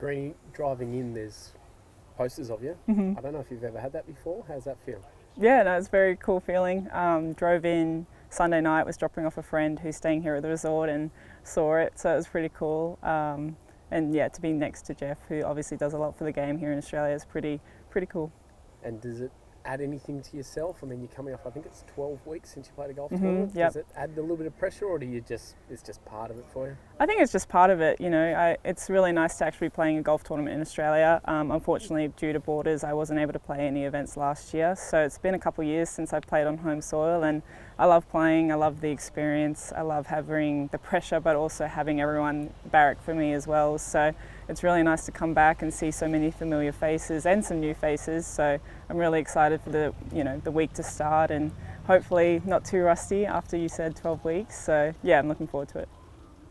Greeny, driving in, there's posters of you. I don't know if you've ever had that before. How's that feel? Yeah, no, it's a very cool feeling. Drove in Sunday night, was dropping off a friend who's staying here at the resort and saw it, so it was pretty cool. And yeah, to be next to Jeff, who obviously does a lot for the game here in Australia, is pretty cool. And does it add anything to yourself? I mean, you're coming off, I think it's 12 weeks since you played a golf tournament. Yep. Does it add a little bit of pressure, or it's just part of it for you? I think it's just part of it. You know, it's really nice to actually be playing a golf tournament in Australia. Unfortunately, due to borders, I wasn't able to play any events last year. So it's been a couple of years since I've played on home soil, and I love playing. I love the experience. I love having the pressure, but also having everyone barrack for me as well. So it's really nice to come back and see so many familiar faces and some new faces. So I'm really excited for the week to start, and hopefully not too rusty after you said 12 weeks. So yeah, I'm looking forward to it.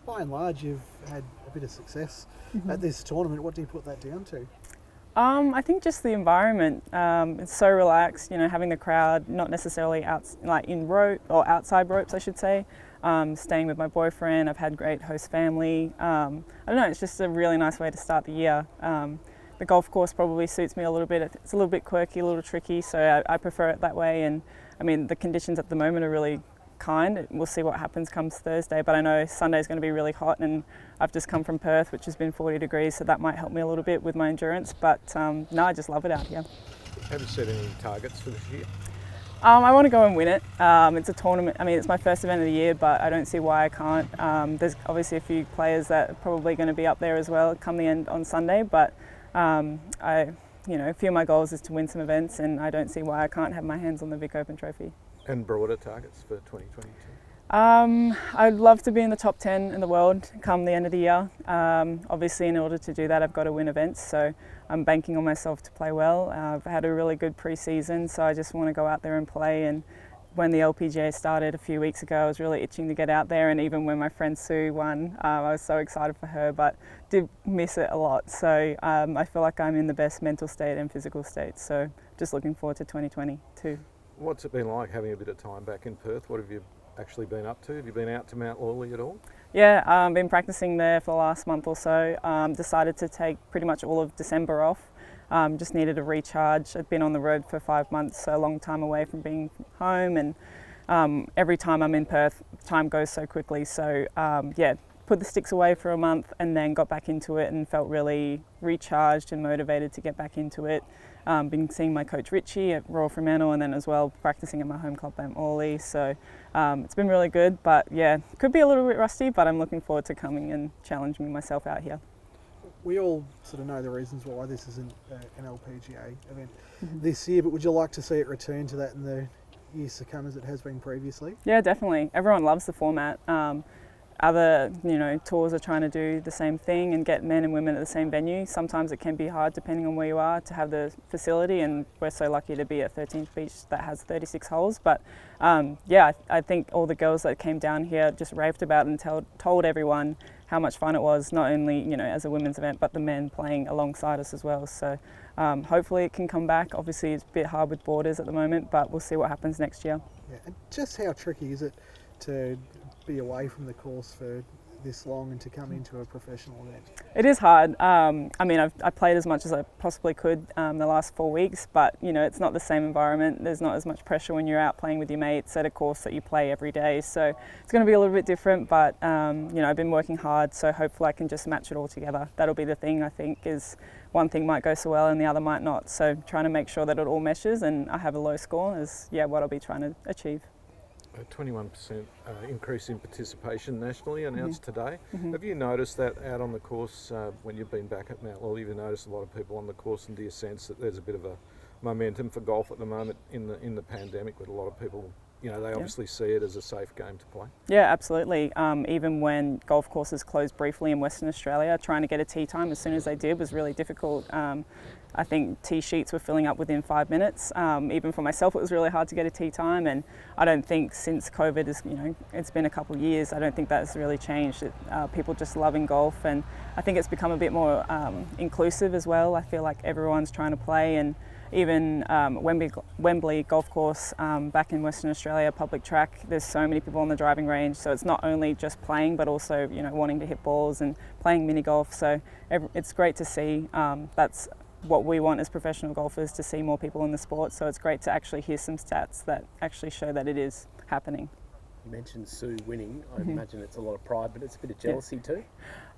By and large, you've had a bit of success at this tournament. What do you put that down to? I think just the environment. It's so relaxed. You know, having the crowd not necessarily outside ropes, I should say. Staying with my boyfriend. I've had great host family. I don't know. It's just a really nice way to start the year. The golf course probably suits me a little bit. It's a little bit quirky, a little tricky, so I prefer it that way. And I mean, the conditions at the moment are really kind. We'll see what happens comes Thursday, but I know Sunday's going to be really hot, and I've just come from Perth, which has been 40 degrees, so that might help me a little bit with my endurance. But no, I just love it out here. Have you set any targets for this year? I want to go and win it. It's a tournament. I mean, it's my first event of the year, but I don't see why I can't. There's obviously a few players that are probably going to be up there as well come the end on Sunday, but a few of my goals is to win some events, and I don't see why I can't have my hands on the Vic Open trophy. And broader targets for 2022? I'd love to be in the top 10 in the world come the end of the year. Obviously, in order to do that, I've got to win events, so I'm banking on myself to play well. I've had a really good pre-season, so I just want to go out there and play. And when the LPGA started a few weeks ago, I was really itching to get out there, and even when my friend Sue won, I was so excited for her, but did miss it a lot. So I feel like I'm in the best mental state and physical state, so just looking forward to 2022. What's it been like having a bit of time back in Perth? What have you actually been up to? Have you been out to Mount Lawley at all? Yeah, I've been practicing there for the last month or so. Decided to take pretty much all of December off. Just needed a recharge. I'd been on the road for 5 months, so a long time away from being home, and every time I'm in Perth, time goes so quickly. So put the sticks away for a month and then got back into it and felt really recharged and motivated to get back into it. Been seeing my coach Richie at Royal Fremantle, and then as well practicing at my home club Mount Lawley. So it's been really good, but yeah, could be a little bit rusty, but I'm looking forward to coming and challenging myself out here. We all sort of know the reasons why this isn't an LPGA event this year, but would you like to see it return to that in the years to come as it has been previously? Yeah, definitely. Everyone loves the format. Other tours are trying to do the same thing and get men and women at the same venue. Sometimes it can be hard depending on where you are to have the facility, and we're so lucky to be at 13th Beach that has 36 holes. But I think all the girls that came down here just raved about it and told everyone how much fun it was, not only as a women's event, but the men playing alongside us as well. So hopefully it can come back. Obviously it's a bit hard with borders at the moment, but we'll see what happens next year. Yeah, and just how tricky is it to be away from the course for this long and to come into a professional event? It is hard. I mean, I played as much as I possibly could the last 4 weeks, but it's not the same environment. There's not as much pressure when you're out playing with your mates at a course that you play every day. So it's going to be a little bit different, but I've been working hard, so hopefully I can just match it all together. That'll be the thing, I think, is one thing might go so well and the other might not. So trying to make sure that it all meshes and I have a low score is what I'll be trying to achieve. A 21% increase in participation nationally announced today. Have you noticed that out on the course when you've been back at Mount Lawley? Have you noticed a lot of people on the course, and do you sense that there's a bit of a momentum for golf at the moment in the pandemic, with a lot of people, they obviously see it as a safe game to play? Yeah, absolutely. Even when golf courses closed briefly in Western Australia, trying to get a tee time as soon as they did was really difficult. I think tee sheets were filling up within 5 minutes. Even for myself, it was really hard to get a tee time, and I don't think since COVID it's been a couple of years, I don't think that's really changed. People just loving golf, and I think it's become a bit more inclusive as well. I feel like everyone's trying to play, and even Wembley Golf Course back in Western Australia, public track. There's so many people on the driving range, so it's not only just playing, but also wanting to hit balls and playing mini golf. So it's great to see. That's what we want as professional golfers, to see more people in the sport. So it's great to actually hear some stats that actually show that it is happening. You mentioned Sue winning. I imagine it's a lot of pride, but it's a bit of jealousy too.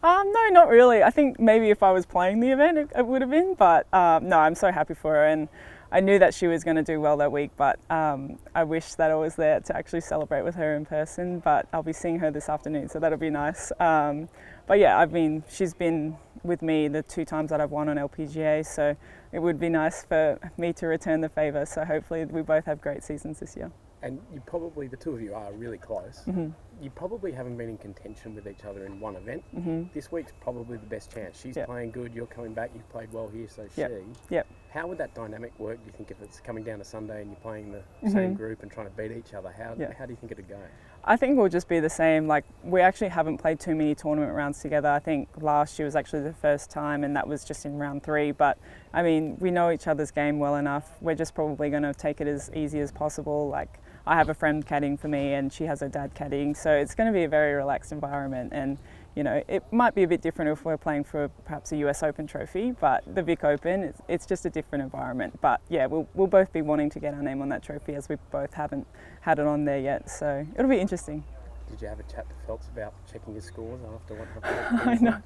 No, not really. I think maybe if I was playing the event, it would have been. But no, I'm so happy for her, and I knew that she was going to do well that week. But I wish that I was there to actually celebrate with her in person. But I'll be seeing her this afternoon, so that'll be nice. But yeah, she's been with me the 2 times that I've won on LPGA, so it would be nice for me to return the favour. So hopefully we both have great seasons this year. And the two of you are really close. Mm-hmm. You probably haven't been in contention with each other in one event. Mm-hmm. This week's probably the best chance. She's playing good, you're coming back, you've played well here, so she. Yep. How would that dynamic work, do you think, if it's coming down to Sunday and you're playing the same group and trying to beat each other? How do you think it'd go? I think we'll just be the same. Like, we actually haven't played too many tournament rounds together. I think last year was actually the first time, and that was just in round 3. But I mean, we know each other's game well enough. We're just probably going to take it as easy as possible. Like, I have a friend caddying for me, and she has her dad caddying, so it's going to be a very relaxed environment. And it might be a bit different if we're playing for perhaps a US Open trophy, but the Vic Open, it's just a different environment. But yeah, we'll both be wanting to get our name on that trophy, as we both haven't had it on there yet, so it'll be interesting. Did you have a chat to Phelps about checking his scores after what happened? I know.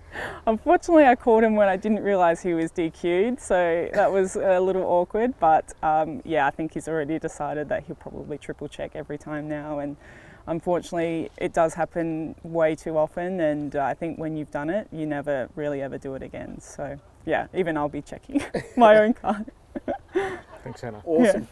Unfortunately, I called him when I didn't realise he was DQ'd, so that was a little awkward. But yeah, I think he's already decided that he'll probably triple check every time now. And unfortunately, it does happen way too often. And I think when you've done it, you never really ever do it again. So yeah, even I'll be checking my own card. Thanks, Hannah. Awesome.